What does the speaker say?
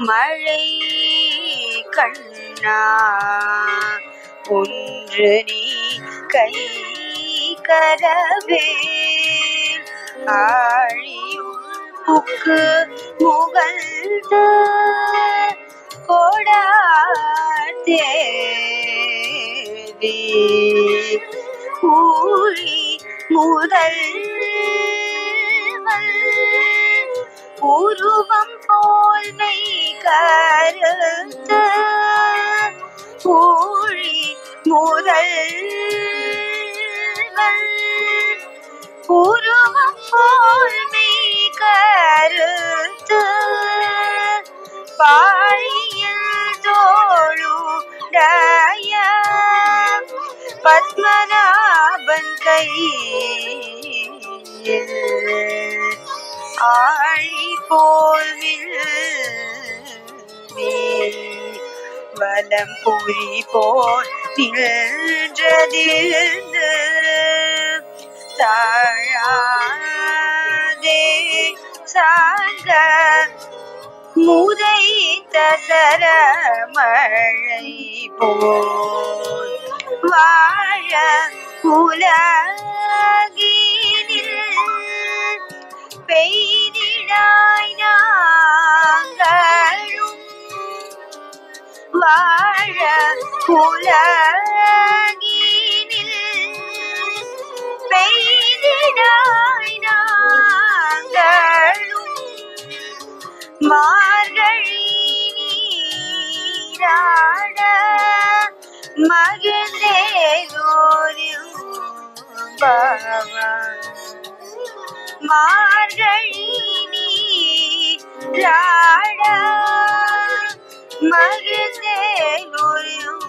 மழை கண்ணா ஒன்று நீ கை கரவே ஆழியுள் புக்கு முகழ்ந்த கோடாதேவி ஊழி முதல்வன் உருவம் போல் மெய் கருத்த ஊழி முதல்வன் உருவம் போல் மெய் கருத்த பாழியில் தோளுடைய பத்மநாபன் கையில் ஆழி போல் வலம் புரி போல் நின்றதிருந்து தாழாதே சார்ந்த முதைத்த சரமழை போல் வாழ உலகினில் பெய்திடாய் நாங்களும் வாழ உலகினில் பெய்திடாய் நாங்களும் மார்கழி நீராட மகிழ்ந்தேலோரும் மார்கழி நீராட மகிழ்ந்தேலோரும்